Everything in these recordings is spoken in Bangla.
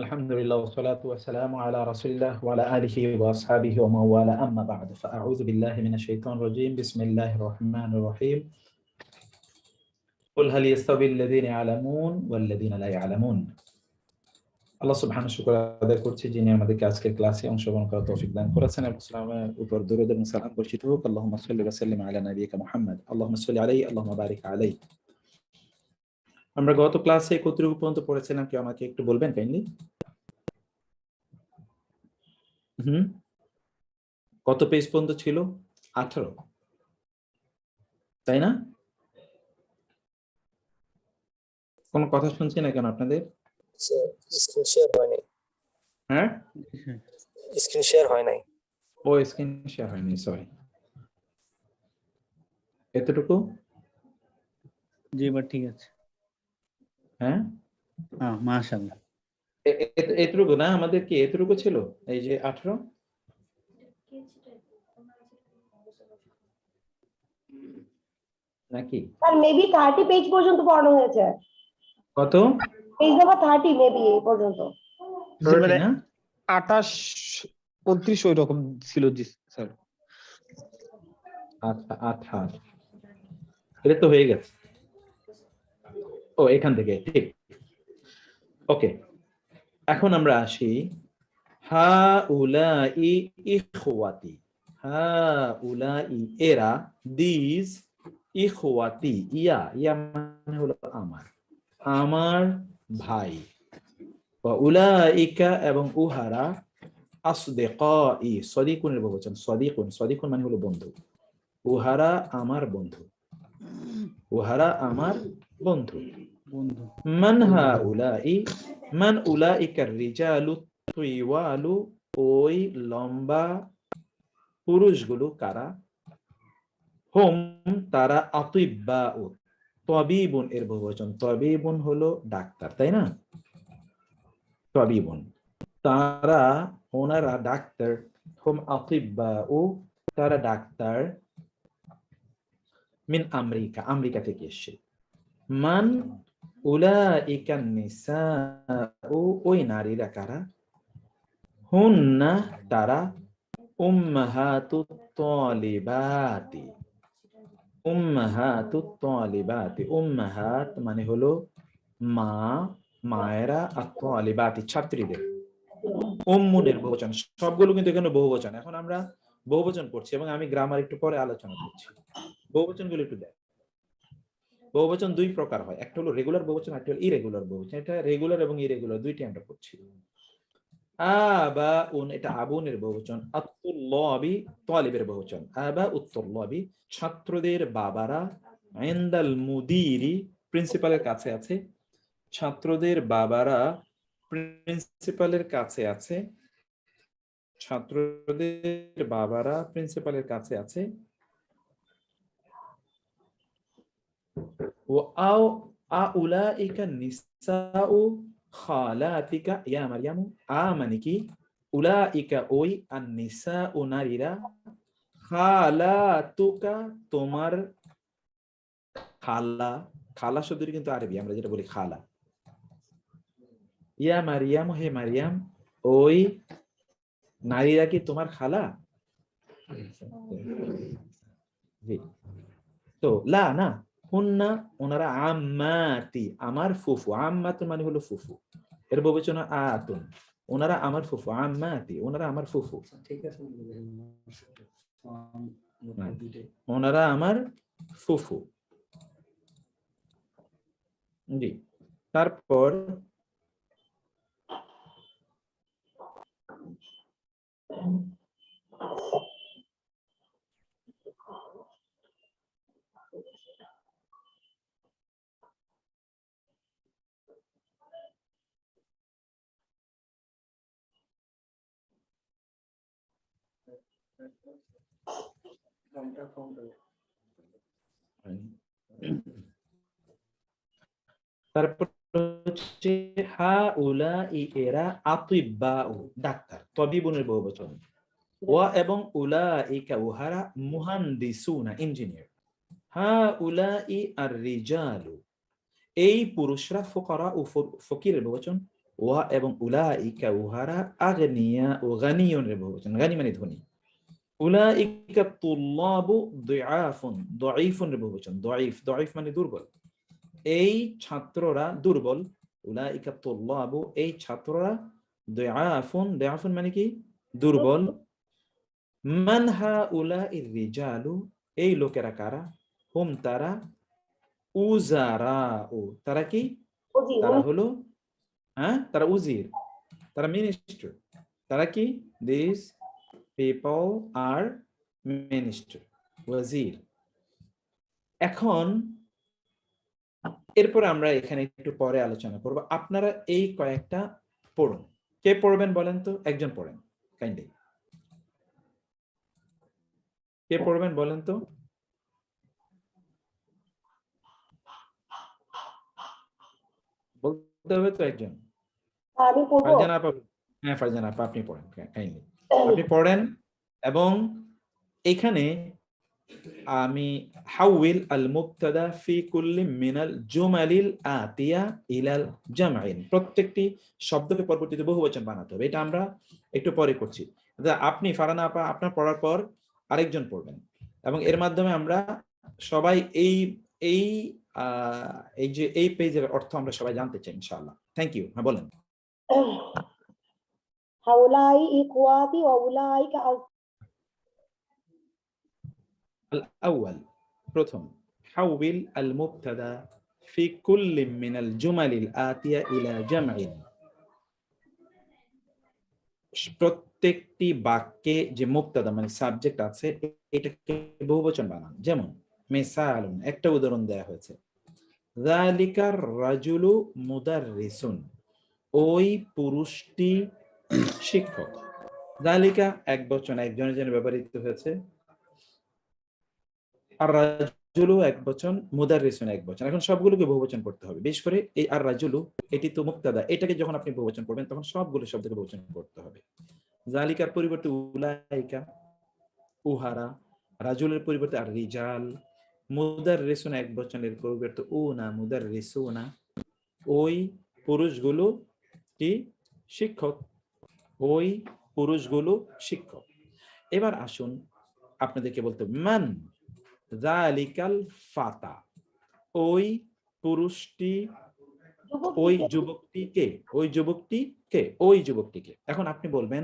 আলহামদুলিল্লাহ ওয়াসসালাতু ওয়াসসালামু আলা রাসূলিল্লাহ ওয়া আলা আলিহি ওয়া আসহাবিহি ওয়া মান ওয়ালা আম্মা বা'দ ফাআউযু বিল্লাহি মিনাশ শাইতানির রাজীম বিসমিল্লাহির রহমানির রহিম কুল হাল ইয়াস্তাবিল লাযীনা ইয়া'লামুন ওয়াল লাযীনা লা ইয়া'লামুন। আল্লাহ সুবহানাহু শুকর আদায় করছি যিনি আমাদেরকে আজকের ক্লাসে অংশগ্রহণ করার তৌফিক দান করেছেন এবং সালামের উপর দরুদ এবং সালাম বর্ষিত হোক। আল্লাহুম্মা সাল্লি ওয়া সাল্লিম আলা নাবিয়িকা মুহাম্মদ আল্লাহুম্মা সাল্লি আলাইহি আল্লাহুম্মা বারিক আলাইহি। আমরা গত ক্লাসে কতটুকু পর্যন্ত পড়েছিলাম কি আমাকে একটু বলবেন কাইন্ডলি? কত পেজ পর্যন্ত ছিল? 18, তাই না? কোন কথা শুনছি না কেন আপনাদের? স্ক্রিন শেয়ার হয় নাই। হ্যাঁ, স্ক্রিন শেয়ার হয় নাই। ও স্ক্রিন শেয়ার হয়নি, সরি। এতটুকু? জি, এবার ঠিক আছে। হ্যাঁ, মাশাআল্লাহ। এতটুকু না, আমাদের কি এতটুকু ছিল? এই যে 18 নাকি? স্যার মেবি 30 পেজ পর্যন্ত পড়ানো হয়েছে। কত? পেজ নাম্বার 30 মেবি এই পর্যন্ত। মানে না 28 29 ওই রকম ছিল জি স্যার। আচ্ছা, 28 এটা তো হয়ে গেছে। ও এখান থেকে ঠিক। ওকে, এখন আমরা আসি হাউলাই ইখওয়াতি। হাউলাই এরা, দিস ইখওয়াতি, ইয়া মানে হলো আমার ভাই। ওয়া উলাইকা এবং উহারা, আসদিকাই সদিকুনের বহুবচন, সদিকুন মানে হলো বন্ধু। উহারা আমার বন্ধু, উহারা আমার বন্ধু। মান হাউলাই, মান উলাইকার রিজালু তুইওয়ালু, ওই লম্বা পুরুষগুলো কারা? হুম তারা, আতিব্বাউ তাবিবুন এর বহুবচন, তাবিবুন হলো ডাক্তার, তাই না? তাবিবুন তারা, ওনারা ডাক্তার। হুম আতিব্বাউ তারা ডাক্তার। মিন আমেরিকা, আমেরিকা থেকে এসেছে। মান উলাইকা নিসাউ ওই নারীরা কারা? হুন্না তারা, উম্মাহাতুত তালিবাতি, উম্মাহাতুত তালিবাতি, উম্মাহাত মানে হলো মা, মায়েরা, আত-তালিবাতি ছাত্রীদের। উম্মুনের বহুবচন, সবগুলো কিন্তু এখানে বহুবচন। এখন আমরা বহুবচন পড়ছি এবং আমি গ্রামার একটু পরে আলোচনা করছি। বহুবচনগুলো একটু দেখ। বহুবচন দুই প্রকার হয়, একটা হলো রেগুলার বহুবচন, একটা হলো ইরেগুলার বহুবচন। এটা রেগুলার এবং ইরেগুলার দুইটি আমরা পড়ছি। আবাউন এটা আবুনের বহুবচন, আত-তুল্লাবি তালিবের বহুবচন, আবাউত-তুল্লাবি ছাত্রদের বাবারা, ইনদাল মুদিরি প্রিন্সিপালের কাছে আছে, ছাত্রদের বাবারা প্রিন্সিপালের কাছে আছে, ছাত্রদের বাবারা প্রিন্সিপালের কাছে আছে। ও আও আউলাইকা নিসাউ খালাতিকা ইয়া মারইয়াম, মানে কি উলাইকা ওই, আন-নিসাউ নারীরা, খালাতুকা তোমার খালা। খালা শব্দটি কিন্তু আরবি, আমরা যেটা বলি খালা। ইয়া মারিয়াম হে মারিয়াম, ওই নারীরা কি তোমার খালা? তো লা না, হুন্না ওনারা, আম্মাতি আমার ফুফু, আম্মাতুন মানে হলো ফুফু, এর বহুবচন আতুন, ওনারা আমার ফুফু, আম্মাতি ওনারা আমার ফুফু, ঠিক আছে, ওনারা আমার ফুফু। জি, তারপর তারপর হচ্ছে হাউলাই এরা, আতিব্বাউ ডাক্তার, তাবিবুনের বহুবচন। ওয়া এবং উলাইকা উহারা, মুহান্দিসুনা ইঞ্জিনিয়ার। হাউলাই আর রিজালু এই পুরুষরা, ফুকারা ও ফকিরের বহুবচন, ওয়া এবং উলাইকা উহারা আগনিয়া ও গানিয়ুন এর বহুবচন, গানি মানে ধনী। উলাইকা তুল্লাবু দুআফুন, দাঈফুন এর বহুবচন, দাঈফ মানে দুর্বল। এই ছাত্ররা দুর্বল। উলাইকা তুল্লাবু, এই ছাত্ররা, দুআফুন মানে কি দুর্বল। মান হাউলাইর রিজালু, এই লোকেরা কারা? হুম তারা, উজারাউ, তারা কি? বুঝি তারা হলো, তারা উজির, তারা মিনিস্টার। তারা কি? দিস পিপল আর মিনিস্টার, ওয়াজির। এখন এরপর আমরা এখানে একটু পরে আলোচনা করব। আপনারা এই কয়েকটা পড়ুন। কে পড়বেন বলেন তো? একজন পড়েন কাইন্ডলি। কে পড়বেন বলেন তো? বলতে হবে তো একজন। আমি পড়বো। ফারজানা আপা, হ্যাঁ ফারজানা আপা আপনি পড়েন কাইন্ডলি, আপনি পড়েন। এবং এখানে আমি হাউইল আল মুবতাদা ফি কুল্লি মিনাল জুমালিল আতিয়া ইলাল জামঈন, প্রত্যেকটি শব্দকে পরবর্তীতে বহুবচন বানাতে হবে। এটা আমরা একটু পরে করছি। আপনি ফারহানা আপা আপনার পড়ার পর আরেকজন পড়বেন, এবং এর মাধ্যমে আমরা সবাই এই এই এই যে এই পেজের অর্থ আমরা সবাই জানতে চাই ইনশাআল্লাহ। Thank you. হ্যাঁ বলেন। হাউলাই ইখওয়াতি ওয়া উলাইকা الأول প্রথম حول المبتدا في كل من الجمل الآتية إلى جمع، প্রত্যেকটি বাক্যে যে মুবতাদা মানে সাবজেক্ট আছে এটাকে বহুবচন বানান। যেমন মিসালুন, একটা উদাহরণ দেয়া হয়েছে, যালিকার রাজুলু মুদাররিসুন, ওই পুরুষটি শিক্ষক। যালিকা এক বচন, একজনের জন্য ব্যবহৃত হয়েছে। আর রাজুলু এক বচন, মুদাররিসুন এক বচন। এখন সবগুলোকে বহুবচন করতে হবে। বিশেষ করে এই আর রাজুলু, এটি তো মুবতাদা, এটাকে যখন আপনি বহুবচন করবেন তখন সবগুলো শব্দকে বহুবচন করতে হবে। যালিকার পরিবর্তে উলাইকা, উহারা। রাজুলের পরিবর্তে আর রিজাল। মুদাররিসুন এক বচনের পরিবর্তে উনা, মুদাররিসুনা, ওই পুরুষগুলো কি? শিক্ষক। ওই পুরুষগুলো শিক্ষক। এবার আসুন আপনাদেরকে বলতে, মান যালিকাল ফাতা, ওই পুরুষটি, ওই যুবকটি কে? ওই যুবকটি কে? ওই যুবকটি কে? এখন আপনি বলবেন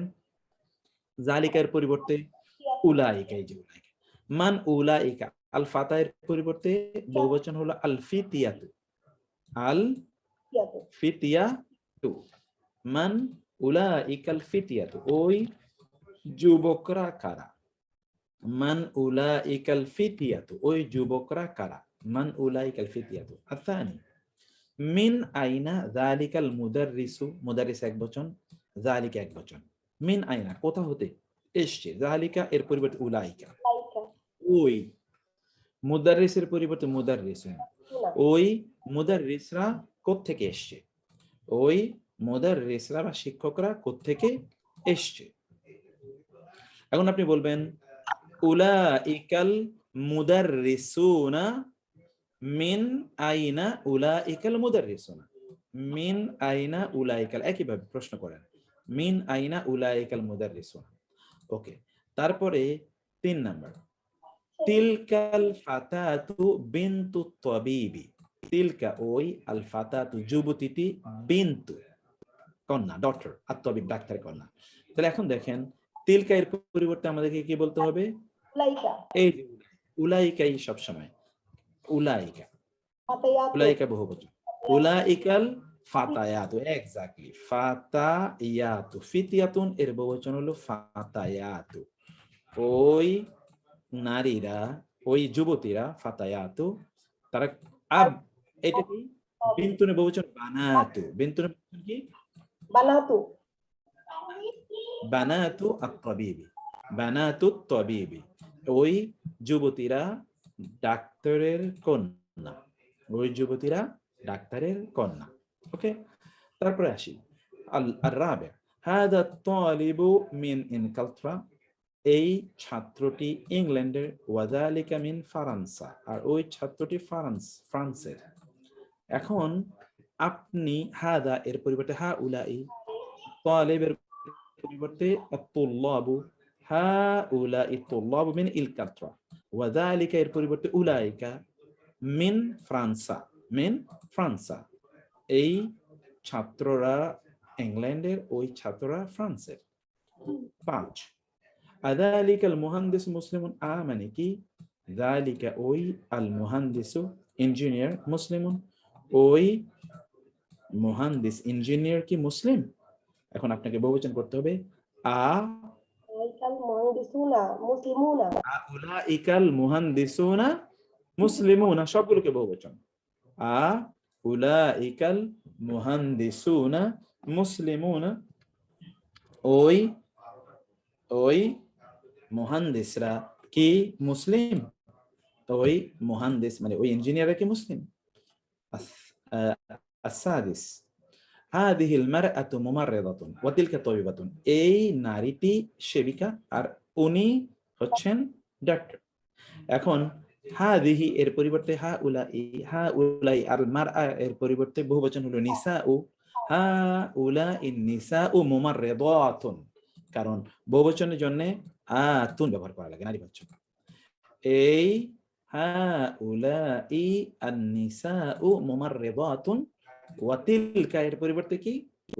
যালিকার পরিবর্তে উলাইকা, এই যে উলাইকা। মান উলাইকা, আল ফাতায়ের পরিবর্তে বহুবচন হলো আল ফিতিয়াতু, আল ফিতিয়াতু। মান উলাইকাল ফিতিয়াতু, ওই যুবকরা কারা? মান উলাইকাল ফিতিয়াতু, ওই যুবকরা কারা? মান উলাইকাল ফিতিয়াতু। আসানি মিন আইনা যালিকাল মুদাররিসু, মুদাররিস এক বচন, যালিকা এক বচন। মিন আইনা, কোথা হতে এসছে? যালিকা এর পরিবর্তে উলাইকা, ওই। মুদাররিসের পরিবর্তে মুদাররিসুন, ওই মুদাররিসরা কোত্থেকে এসছে? ওই মুদাররিসরা বা শিক্ষকরা কোত্থেকে এসছে? এখন আপনি বলবেন উলাইকাল মুদাররিসুনা মিন আইনা উলাইকাল মুদাররিসুনা, মিন আইনা উলাইকাল, একইভাবে প্রশ্ন করেন মিন আইনা উলাইকাল মুদাররিসুনা। ওকে, তারপরে 3 নাম্বার, তিলকাল ফাতাতু বিনতু তাবিবি, তিলকা ওই, আল ফাতাতু যুবতীটি, বিনতু কন্যা, ডটার, আর তাবিব ডাক্তার কন্যা। তাহলে এখন দেখেন তিলকা এর পরিবর্তে আমাদেরকে কি বলতে হবে? এই যে উলাইকাই সব সময়, উলাইকা, উলাইকা বহুবচন, উলাইকাল ফাতায়াতু, এক্স্যাক্টলি ফাতায়াতু, ফিতিয়াতুন এর বহুবচন হলো ফাতায়াতু, ওই নারীরা, ওই যুবতীরা, ফাতায়াতু তারা। আব এটা কি? বিনতুনের বহুবচন বানাতু, বিনতুনের বহুবচন কি? বানাতু, বানাতু আত-তাবিবি, বানাতু আত-তাবিবি, ওই যুবতীরা ডাক্তারের কন্যা, ওই যুবতীরা ডাক্তারের কন্যা। ওকে, তারপরে আসি আর-রাবি, হাদা তালিবু মিন ইনকালত্রা, এই ছাত্রটি ইংল্যান্ডের, ওয়াযালিকা মিন ফারান্সা, আর ওই ছাত্রটি ফ্রান্সের। এখন আপনি, হাদা এর পরিবর্তে হা উলাই, তালিবের পরিবর্তে আত-তুল্লাবু, হা উলাই তুল্লাবু মিন ইল কাতরা, ওয়া যালিকা এর পরিবর্তে উলাইকা মিন ফ্রান্সা, মিন ফ্রান্সা, এই ছাত্ররা ইংল্যান্ডের, ওই ছাত্ররা ফ্রান্সের। 5 আযালিকা আল মুহান্দিস মুসলিমুন, মানে কি যালিকা ওই, আল মুহান্দিসু ইঞ্জিনিয়ার, মুসলিমুন ওই মুহান্দিস ইঞ্জিনিয়ার কি মুসলিম। এখন আপনাকে বহুবচন করতে হবে উলাইকাল মুহান্দিসুনা মুসলিমুনা। উলাইকাল মুহান্দিসুনা মুসলিমুনা, সবগুলোকে বহুবচন। উলাইকাল মুহান্দিসুনা মুসলিমুনা, ওই ওই মুহান্দিসরা কি মুসলিম, ওই মুহান্দিস মানে ওই ইঞ্জিনিয়াররা কি মুসলিম। السادس هذه المرأة ممرضة وتلك طبيبة, এই নারীটি সেবিকা আর উনি হচ্ছেন ডাক্তার। এখন হাদিহি এর পরিবর্তে হা উলাই, আর মারআ এর পরিবর্তে বহুবচন হলো নিসাউ, হা উলাই নিসাউ মুমাররিদাতুন, কারণ বহুবচনের জন্য আতুন ব্যবহার করা লাগে নারীবাচক। এই হা উলাই আন-নিসাউ মুমাররিদাতুন, ওয়া তিলকা এর পরিবর্তে কি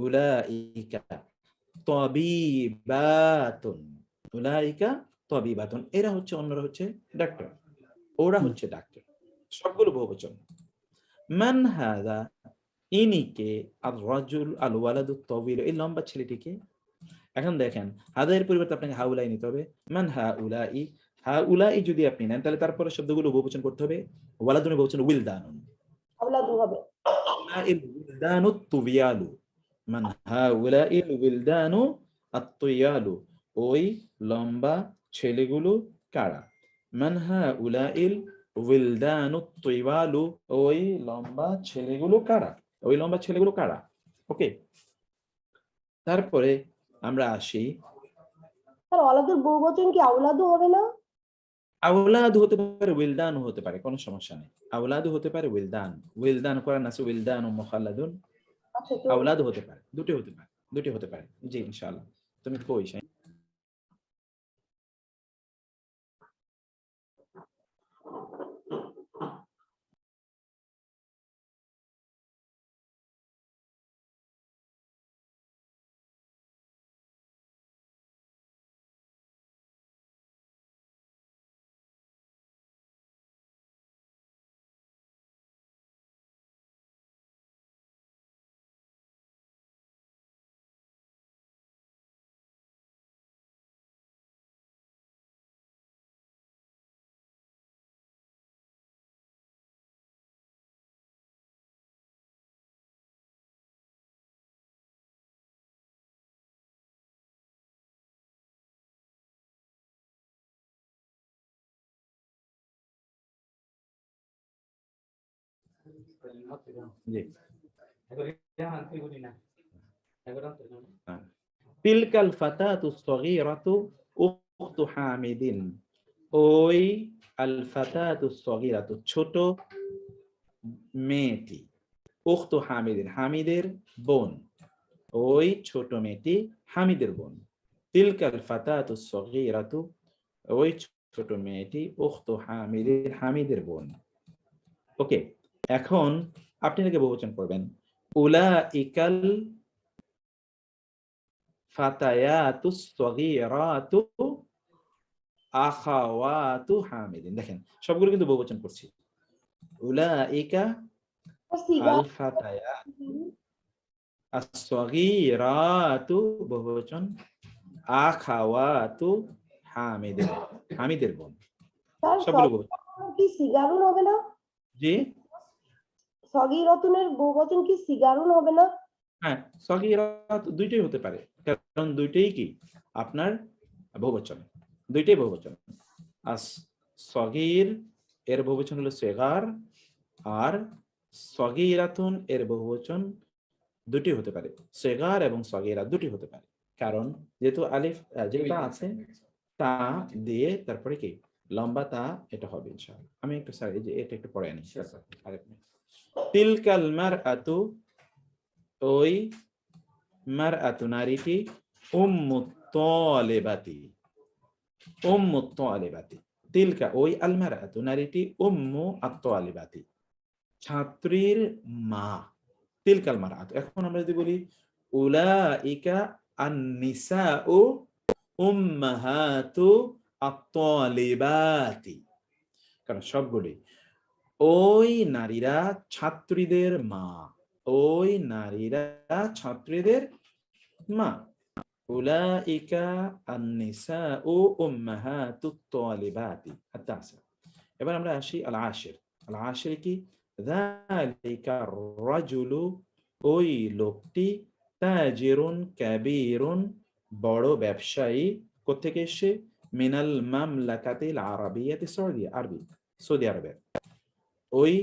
উলাইকা তাবিবাতুন, উলাইকা তাবিবাতুন, এরা হচ্ছে, অন্যরা হচ্ছে ডাক্তার, ওরা হচ্ছে ডাক্তার, সবগুলো বহুবচন। মান হাযা ইনি কে, আর রাজুল আল ওয়ালাদু তাওয়িল, এই লম্বা ছেলেটিকে। এখন দেখেন হাদা এর পরিবর্তে আপনাকে হাউলাই নিতে হবে। মান হাউলাই, হাউলাই যদি আপনি নেন তাহলে তারপরে শব্দগুলো বহুবচন করতে হবে। ওয়ালাদুন বহুবচন উইলদানুন, আওলাদু হবে। হাউলাইল উইলদানু তুবিয়ালু, মান হাউলাইল উইলদানু আত-তুয়ালু, ওই লম্বা ছেলেগুলো কারা। মান হাউলাইল উইলদানু তুয়ালু, ওই লম্বা ছেলেগুলো কারা, ওই লম্বা ছেলেগুলো কারা। ওকে, তারপরে আমরা আসি, স্যার ওয়ালাদুর বহুবচন কি আওলাদু হবে না? আওলাদ হতে পারে, উইলদান হতে পারে, কোনো সমস্যা নেই। আওলাদ হতে পারে, উইলদান, উইলদান কোরআন আছে উইলদান ও মুখাল্লাদুন, আচ্ছা তো আওলাদ হতে পারে, দুটি হতে পারে, দুটি হতে পারে। জি ইনশাআল্লাহ। তুমি কই শাইন? জি। তিলকাল ফাতাতু সগীরাতু উখতু হামিদিন, ওই আল ফাতাতু সগীরাতু ছোট মেয়েটি, উখতু হামিদিন হামিদের বোন, ওই ছোট মেয়েটি হামিদের বোন। তিলকাল ফাতাতু সগীরাতু, ওই ছোট মেয়েটি উখতু হামিদিন হামিদের বোন। ওকে, এখন আপনি এটাকে বহুবচন করবেন। উলাইকাল ফাতায়াতুস সগীরাতু আখাওয়াতু হামিদিন, দেখেন সবগুলো কিন্তু বহুবচন করছি। উলাইকা সিগা আল ফাতায়াত as-সগীরাতু বহুবচন, আখাওয়াতু হামিদিন হামিদের বোন, স্যার সবগুলো বহুবচন। কি সিগারুন হবে না? জি সগীরাতুনের বহুবচন কি সিগারুন হবে না? হ্যাঁ, সগীরাত দুইটাই হতে পারে, কারণ দুইটাই কি আপনার বহুবচন, দুইটাই বহুবচন। আস সগীর এর বহুবচন হলো সেগার, আর সগীরাতুন এর বহুবচন দুটি হতে পারে, সেগার এবং সগীরা দুটি হতে পারে, কারণ যেহেতু আলিফ যেটা আছে তা দিয়ে তারপরে কি লম্বা তা, এটা হবে ইনশাআল্লাহ। আমি একটু স্যার এই যে এটা একটু পড়ে আনি। তিলকাল মারআতু ওই মারআতু নারীটি উম্মু তালিবাতি, উম্মু তালিবাতি। তিলকা ওই আল মারআতু নারীটি উম্মু আত-তালিবাতি, ছাত্রীর মা। তিলকাল মারআতু। এখন আমরা যদি বলি উলাইকা আন-নিসাউ উম্মাহাতু আত-তালিবাতি, কারণ সবগুলি ওই নারীরা ছাত্রীদের মা, ওই নারীরা ছাত্রীদের মা। উলাইকা আন-নিসাউ উম্মাহাতুত তালিবাতি। আত-তাসির। এবার আমরা আসি আল আশির। আল আশির কি? যালিকা রাজুলু, ওই লোকটি, তাজিরুন কাবীরুন, বড় ব্যবসায়ী। কোত্থেকে এসে? মিনাল মামলাকাতিল আরাবিয়াতি সৌদিয়া, আরবি, সৌদি আরবের। ওই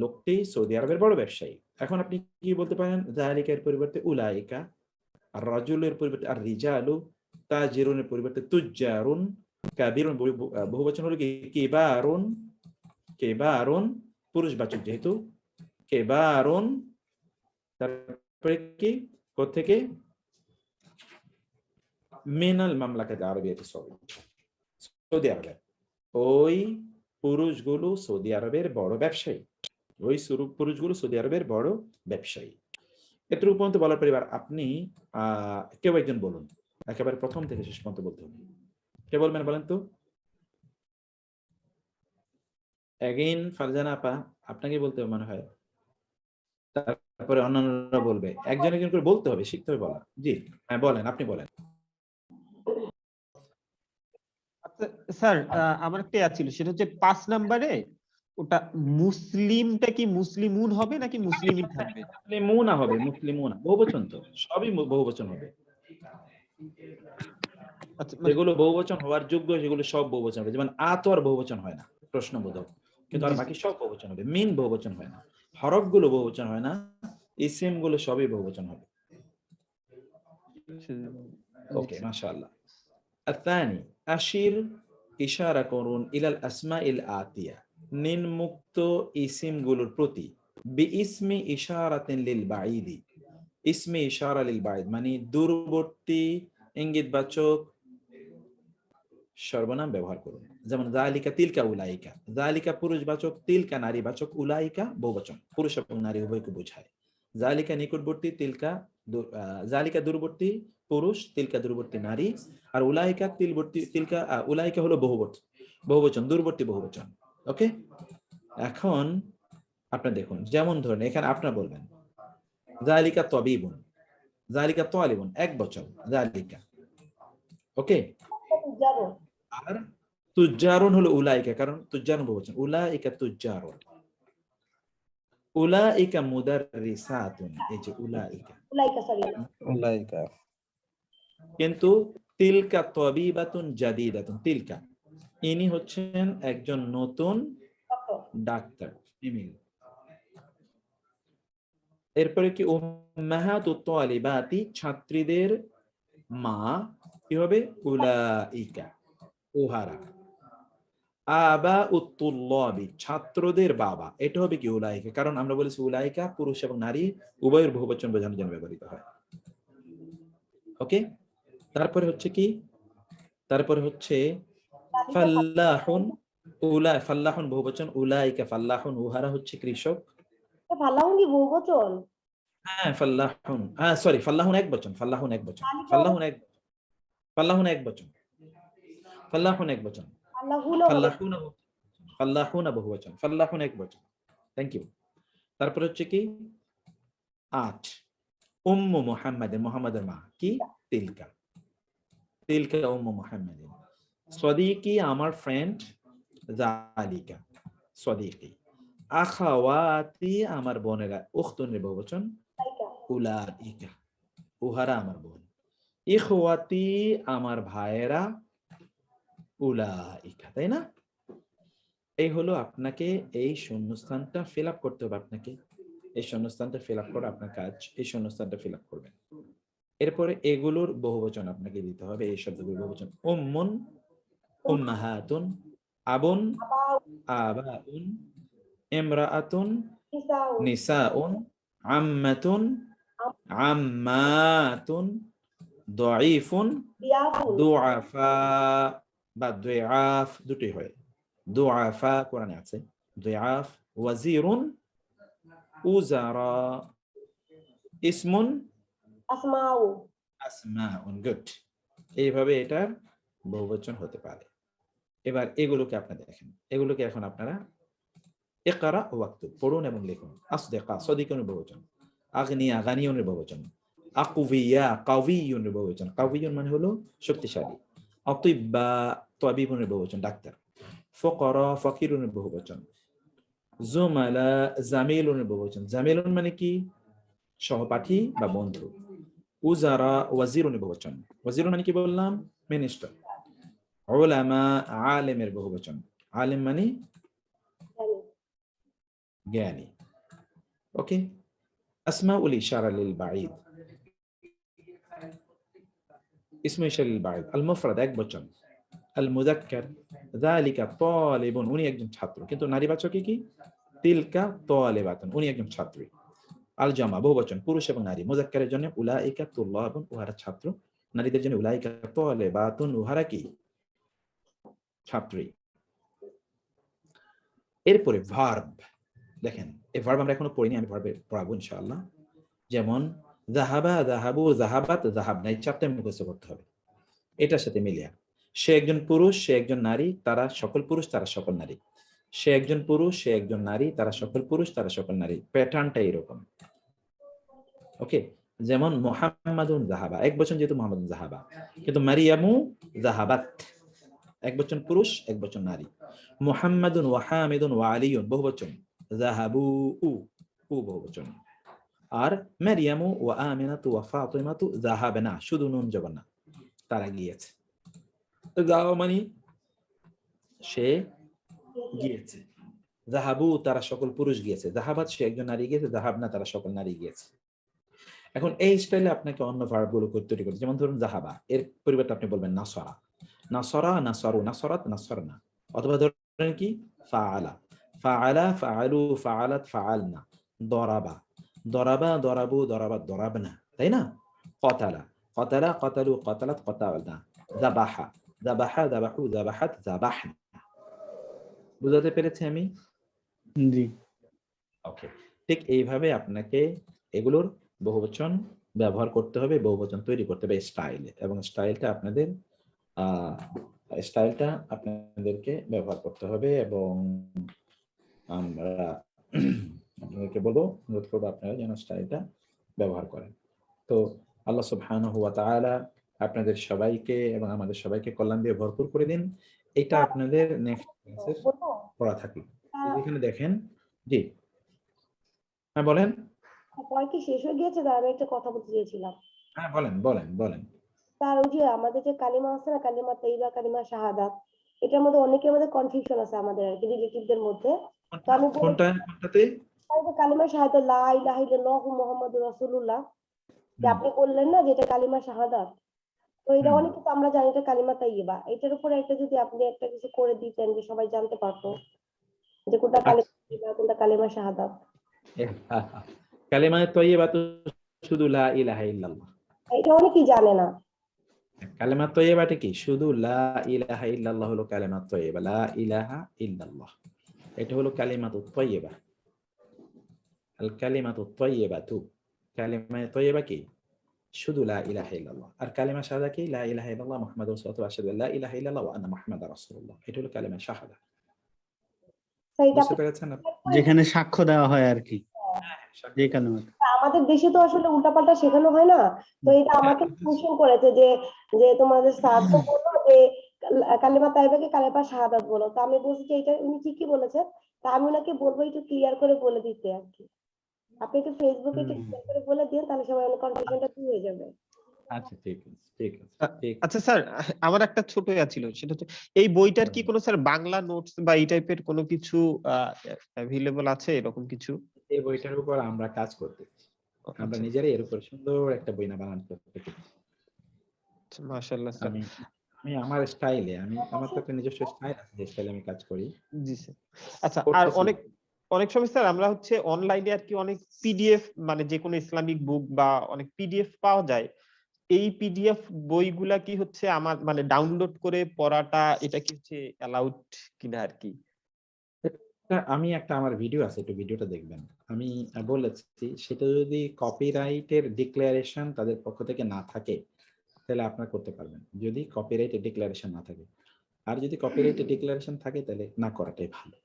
লোকটি সৌদি আরবের বড় ব্যবসায়ী। এখন আপনি কি বলতে পারেন? যালিকার পরিবর্তে উলাইকা, আর রাজুলের পরিবর্তে আর রিজালু, তাজিরুনের পরিবর্তে তুজ্জারুন, কাবীরুন বহুবচন হলো কি কিবারুন, কেবারুন পুরুষবাচক যেহেতু, কেবারুন। তারপরে কি? কোত্থেকে? মিনাল মামলাকাত আরবিয়াতি সৌদি আরবের। ওই পুরুষগুলো সৌদি আরবের বড় ব্যবসায়ী, ওই পুরুষগুলো সৌদি আরবের বড় ব্যবসায়ী। এটুকু পর্যন্ত বলার পর এবার আপনি কেউ একজন বলুন, একেবারে প্রথম থেকে শেষ পর্যন্ত বলতে হবে। কে বলবেন বলেন তো? এগেইন ফারজানা আপা, আপনাকে বলতে হবে মনে হয়, তারপরে অন্যান্যরা বলবে। একজন একজন করে বলতে হবে, শিখতে হবে বলা। জি হ্যাঁ বলেন, আপনি বলেন। আচ্ছা স্যার, আমার একটা ছিল, সেটা হচ্ছে 5 নম্বরে ওটা মুসলিমটা কি মুসলিমুন হবে নাকি মুসলিমিন থাকবে? মুসলিমুনা হবে, মুসলিমুনা বহুবচন, তো সবই বহুবচন হবে। আচ্ছা যেগুলো বহুবচন হওয়ার যোগ্য সেগুলো সব বহুবচন হবে। যেমন আ তো আর বহুবচন হয় না, প্রশ্নবোধক, কিন্তু আর বাকি সব বহুবচন হবে। মিন বহুবচন হয় না, হরফগুলো বহুবচন হয় না, ইসিম গুলো সবই বহুবচন হবে। ওকে মাশাআল্লাহ। আতানি আশির, ইশারা করুন ইলাল আসমাইল আতিয়া, নিম্মুক্ত ইসিম গুলোর প্রতি, বিইসমি ইশারাতিন লিল বাঈদি, ইসমে ইশারা লিল বাঈদ মানে দূরবর্তী ইঙ্গিতবাচক সর্বনাম ব্যবহার করুন। যেমন যালিকা তিলকা উলাইকা, যালিকা পুরুষবাচক, তিলকা নারীবাচক, উলাইকা বহুবচন, পুরুষ এবং নারী উভয়কে বোঝায়। যালিকা নিকটবর্তী, তিলকা যালিকা দূরবর্তী পুরুষ, তিলকা দূরবর্তী নারী, আর উলাইকা তিলকা উলাইকা হলো বহুবচন, দূরবর্তী বহুবচন। ওকে, এখন আপনারা দেখুন, যেমন ধরেন এখানে আপনারা বলবেন যালিকা তাবিবুন, যালিকা তালিবুন এক বচন যালিকা। ওকে, তুজ্জারুন। আর তুজ্জারুন হলো উলাইকা, কারণ তুজ্জারুন বহুবচন, উলাইকা তুজ্জারুন। উলাইকা মুদাররিসাতুন, এই যে উলাইকা, উলাইকা কিন্তু তিলকা তাবিবাতুন জাদিদাতুন, তিলকা ইনি হচ্ছেন একজন নতুন ডাক্তার, ফিমেল। এরপরে কি উম্মাহাতুত তালিবাতি, ছাত্রীদের মা, কি হবে? উলাইকা, উহারা। আবা উত্তুল্লাবি, ছাত্রদের বাবা, এটা হবে কি? উলাইকা, কারণ আমরা বলেছি উলাইকা পুরুষ এবং নারী উভয়ের বহুবচন বোঝানোর জন্য ব্যবহৃত হয়। ওকে, তারপরে হচ্ছে কি? তারপরে হচ্ছে ফাল্লাহুন, ফাল্লাহুন বহুবচন, উলাইকা ফাল্লাহুন, উহারা হচ্ছে কৃষক। ফাল্লাহুন কি বহুবচন? হ্যাঁ ফাল্লাহুন, সরি ফাল্লাহুন এক বচন, ফাল্লাহুন এক বচন, ফাল্লাহুন এক বচন, ফাল্লাহুন এক বচন, ফাল্লাহুনা বহুবচন, ফাল্লাহুন এক বচন। Thank you. তারপর হচ্ছে কি? 8 উম্মু মুহাম্মাদিন, মুহাম্মাদের মা, কি? তিলকা, তিলকা উম্মু মুহাম্মাদিন। সাদিকি আমার ফ্রেন্ড, যালিকা সাদিকি। আখাওয়াতি আমার বোনেরা, উখতুনের বহুবচন, উলাইকা, উহারা আমার বোন। ইখওয়াতি আমার ভাইয়েরা, উলাইকা। তাই না? এই হলো আপনাকে এই শূন্যস্থানটা ফিল আপ করতে হবে। আপনাকে এই শূন্যস্থানটা ফিল আপ করা আপনার কাজ, এই শূন্যস্থানটা ফিল আপ করবেন। এরপরে এগুলোর বহুবচন আপনাকে দিতে হবে, এই শব্দগুলোর বহুবচন। উম্মুন, উম্মাহাতুন, আবুন, আবাউন, ইমরাআতুন, নিসাউন, আম্মাতুন, আম্মাতুন, দাঈফুন, দিয়াফুন, দুআফা বা দুআফ দুটোই হয়। দুআফা কোরআনে আছে, দুআফ। ওয়াজিরুন, উজারা, ইসমুন, আসমাউ, আসমাউন। গুড। এইভাবে এটার বহুবচন হতে পারে। এবার এগুলোকে আপনারা দেখেন, এগুলোকে এখন আপনারা ইকরা ওয়াক্তুব, পড়ুন এবং লিখুন। আসদিকা, সদিকুনের বহুবচন। আগনিয়া, গানিয়ুনের বহুবচন। আকুবিয়া, কাউইয়ুনের বহুবচন। কাউইয়ুন মানে হলো শক্তিশালী। আতিব্বা, তাবিবুনের বহুবচন, ডাক্তার। ফুকারা, ফকিরুনের বহুবচন। জুমালা, জামিলুনের বহুবচন। জামিলুন মানে কি? সহপাঠী বা বন্ধু। উজারা, ওয়াজিরুনের বহুবচন। ওয়াজিরুন মানে কি বললাম? মিনিস্টার। উলামা, আলেমের বহুবচন। আলেম মানে জানি। জ্ঞানী। ওকে। আসমাউল ইশারা লিল বাঈদ, ইসমু ইশারা লিল বাঈদ। আল মুফরাদ একবচন। আল মুযাক্কার, যালিকা তালিবুন, উনি একজন ছাত্র, কিন্তু নারীবাচকে কি? তিলকা তালিবাতুন, উনি একজন ছাত্রী। আল জামা বহুবচন, পুরুষ এবং নারী। মুযাক্কারের জন্য উলাইকা তুল্লাবুন, উহারা ছাত্র। নারীদের জন্য উলাইকা তালিবাতুন, উহারা কি? ছাত্রী। এরপরে ভার্ব দেখেন, এই ভার্ব আমরা এখনো পড়িনি, আমি ভার্বে পড়াবো ইনশাআল্লাহ। যেমন যাহাবা, যাহাবু, যাহাবাত, যাহাবনা, এই চারটে মুখস্থ করতে হবে এটার সাথে মিলিয়ে। সে একজন পুরুষ, সে একজন নারী, তারা সকল পুরুষ, তারা সকল নারী। সে একজন পুরুষ, সে একজন নারী, তারা সকল পুরুষ, তারা সকল নারী। প্যাটার্নটা এরকম। ওকে। যেমন মুহাম্মাদুন যাহাবা, এক বচন যেহেতু মুহাম্মাদুন যাহাবা, কিন্তু মারিয়ামু যাহাবাত, এক বচন পুরুষ, এক বচন নারী। মুহাম্মাদুন ওয়া হামিদুন ওয়া আলিয়ুন বহুবচন, যাহাবু উ বহুবচন। আর মারিয়ামু ওয়া আমিনাতু ওয়া ফাতিমাতু যাহাবানা, শুধু নুন জবর না, তারা গিয়েছে। তো যাওয়া মানে সে গিয়েছে। যাহাবু, তারা সকল পুরুষ গিয়েছে। যাহাবাত, সে একজন নারী গিয়েছে। যাহাবনা, তারা সকল নারী গিয়েছে। এখন এই স্টাইলে আপনাকে অন্য ভার্বগুলো তৈরি করতে, যেমন ধরুন যাহাবা, এর পরিবর্তে আপনি বলবেন নাসরা, নাসরা, নাসারু, নাসরাত, নাসরনা। অথবা ধরেন কি ফাআলা, ফাআলা, ফাআলু, ফাআলাত, ফাআলনা। দরাবা, দরাবা, দরাবু, দরাবাত, দরাবনা, তাই না? কতালা, কতালা, কতালু, কতালাত, কতালনা। যাবাহা, যাবাহা, যাবাহু, যাবাহাত, যাবাহনা। বুঝাতে পেরেছি আমি? জি। ওকে। ঠিক এইভাবে আপনাকে এগুলোর বহুবচন ব্যবহার করতে হবে, বহুবচন তৈরি করতে হবে স্টাইলে, এবং স্টাইলটা আপনাদেরকে ব্যবহার করতে হবে। এবং আমরা আপনাদেরকে বলবো, অনুরোধ করবো আপনারা যেন স্টাইলটা ব্যবহার করেন। তো আল্লাহ সুবহানাহু ওয়া তাআলা আপনাদের সবাইকে এবং আমাদের সবাইকে কল্যাণ দিয়ে ভরপুর করে দিন। এটা আপনাদের নেক্সট ক্লাসের বলবো? পড়া থাকবে। এখানে দেখেন। জি, হ্যাঁ বলেন। পরে কি শেষ হয়ে গিয়েছে? আমি একটা কথা বলতে চেয়েছিলাম। হ্যাঁ বলেন, বলেন, বলেন। তার ওই যে আমাদের যে কালিমা আছে না, কালিমা তাইয়্যিবা, কালিমা শাহাদাত, এটার মধ্যে অনেকের মধ্যে কনফিউশন আছে আমাদের আর কি, রিলেটিভদের মধ্যে। তো আমি কোনটাতে? কালিমা শাহাদাত, লা ইলাহা ইল্লাল্লাহু মুহাম্মাদুর রাসূলুল্লাহ, যে হুম, আপনি বললেন না যেটা কালিমা শাহাদাত, তো এটা হুম। অনেকে তো আমরা জানি এটা কালিমা তাইয়্যিবা। এটার উপরে একটা যদি আপনি একটা কিছু করে দিতেন যে সবাই জানতে পারতো যে কোনটা কালিমা আচ্ছা, তাইয়্যিবা, কোনটা কালিমা শাহাদাত। কালেমা তৈয়বা তো শুধু লা ইলাহা ইল্লাল্লাহ। এটা অনেকেই জানে না। কালেমা তৈয়বাটা কি? শুধু লা ইলাহা ইল্লাল্লাহ হলো কালেমা তৈয়বা। লা ইলাহা ইল্লাল্লাহ, এটা হলো কালিমাতু তৈয়বা। আল কালিমাতু তৈয়বাতু, কালিমা তৈয়বা কি? শুধু লা ইলাহা ইল্লাল্লাহ। আর কালিমা শাহাদা কি? লা ইলাহা ইল্লাল্লাহ মুহাম্মাদুর রাসূলুল্লাহ, আশহাদু আল্লা ইলাহা ইল্লাল্লাহ ওয়া আন্না মুহাম্মাদার রাসূলুল্লাহ। এটা হলো কালিমা শাহাদা। তো এটা বুঝতে আপনি পেরেছেন আপনি? যেখানে সাক্ষ্য দেওয়া হয় আর কি, যে কালেমা। আমাদের দেশে তো আসলে উল্টাপাল্টা শেখানো হয় না। তো এটা আমাকে কোশ্চেন করেছে যে যে তোমাদের স্যার তো বললো যে কালেমা তাইবাকে কালেমা শাহাদাত বলো। তো আমি বলছি যে এটা উনি ঠিকই বলেছেন। তা আমি ওনাকে বলবো একটু ক্লিয়ার করে বলে দিতে আর কি। আপনি একটু ফেসবুকে একটু ক্লিয়ার করে বলে দিন, তাহলে সবাই কনফিউশনটা দূর হয়ে যাবে। আচ্ছা, ঠিক আছে, ঠিক আছে, ঠিক আছে। আচ্ছা স্যার, আমার একটা ছোট ছিল, সেটা হচ্ছে এই বইটার কি কোনো স্যার বাংলা নোটস বা এই টাইপের কোনো কিছু অ্যাভেলেবল আছে, এরকম কিছু? এই বইটার উপর আমরা কাজ করতেছি। আমরা আচ্ছা নিজেরাই এর উপর সুন্দর একটা বই বানানো করতেছি। মাশাআল্লাহ স্যার। আমি আমি আমার স্টাইলে, আমার তো একটা নিজস্ব স্টাইল আছে, যে স্টাইলে আমি কাজ করি, জি স্যার। আচ্ছা, আর করতেছি। অনেক অনেক সময় স্যার আমরা হচ্ছে অনলাইনে আর কি অনেক পিডিএফ মানে যে কোনো ইসলামিক বুক বা অনেক পিডিএফ পাওয়া যায়। এই পিডিএফ বইগুলা কি হচ্ছে আমার মানে ডাউনলোড করে পড়াটা এটা কি হচ্ছে অ্যালাউড কিনা আর কি? আমি একটা আমার ভিডিও আছে, একটু ভিডিওটা দেখবেন। আমি বলেছি সেটা যদি কপিরাইটের ডিক্লারেশন তাদের পক্ষ থেকে না থাকে তাহলে আপনারা করতে পারবেন, যদি কপিরাইটের ডিক্লারেশন না থাকে। আর যদি কপিরাইটের ডিক্লারেশন থাকে তাহলে না করাটাই ভালো।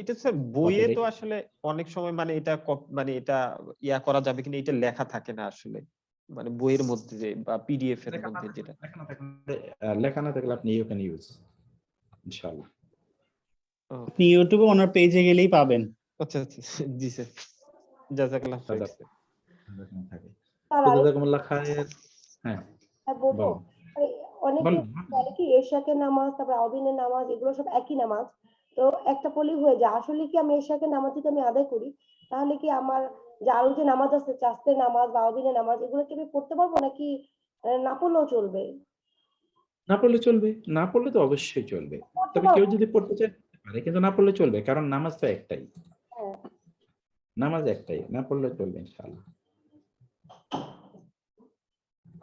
এটা স্যার বইয়ে তো Copyright- আসলে অনেক সময় মানে এটা মানে এটা ইয়া করা যাবে কিনা এটা লেখা থাকে না আসলে, মানে বইয়ের মধ্যে যে বা পিডিএফ এর মধ্যে যেটা। লেখা না থাকলে আপনি ইউ ক্যান ইউজ ইনশাআল্লাহ। আপনি ইউটিউবে ওনার পেজে গেলেই পাবেন। আচ্ছা আচ্ছা জি স্যার, জাযাকাল্লাহ খাইর। লেখা থাকে। স্যার তো আরেক জাযাকুমুল্লাহ খায়ের। হ্যাঁ বলবো, বলুন অনেকে বলুন। বলে কি এশাকের নামাজ তারপর আউবিনের নামাজ এগুলো সব একই নামাজ, তো একটা পলি হয়ে যায়। আসলে কি আমি এশাকের নামাজ যদি আমি আদায় করি তাহলে কি আমার যে আরো যে নামাজ আছে চাস্তের নামাজ বা আউবিনের নামাজ এগুলো কি আমি পড়তে পারবো নাকি না পড়লেও চলবে? না পড়লে চলবে, না পড়লে তো অবশ্যই চলবে। পড়তে তবে কেউ পারবো। যদি পড়তে চায় পারে, কিন্তু না পড়লে চলবে, কারণ নামাজ তো একটাই। হ্যাঁ, নামাজ একটাই, না পড়লে চলবে ইনশাআল্লাহ।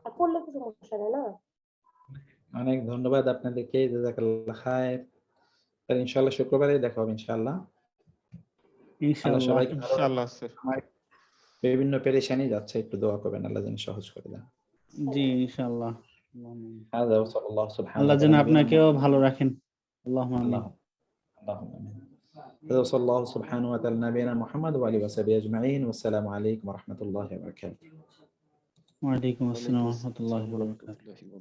আর পড়লে তো সমস্যা নেই না। অনেক ধন্যবাদ আপনাদেরকে, জাযাকাল্লাহ খায়ের। তাহলে ইনশাআল্লাহ শুক্রবারে দেখা হবে ইনশাআল্লাহ। আল্লাহ ইনশাআল্লাহ। সবাইকে ভালো রাখুন। ইনশাআল্লাহ স্যার। আমার বিভিন্ন পেরেশানি যাচ্ছে, একটু দোয়া করবেন আল্লাহ যেন সহজ করে দেন। জি ইনশাআল্লাহ। হাযা ওয়া সাল্লাল্লাহু সুবহানাহু আল্লাহ ওয়া যেন তাআলা আপনাকেও ভালো রাখেন। আল্লাহুম্মা আমিন। اللهم امين. هذا وصلى الله سبحانه وتعالى نبينا محمد وآله وصحبه أجمعين، والسلام عليكم ورحمة الله وبركاته. ওয়া আলাইকুম আসসালাম ওয়া রাহমাতুল্লাহি ওয়া বারাকাতুহু।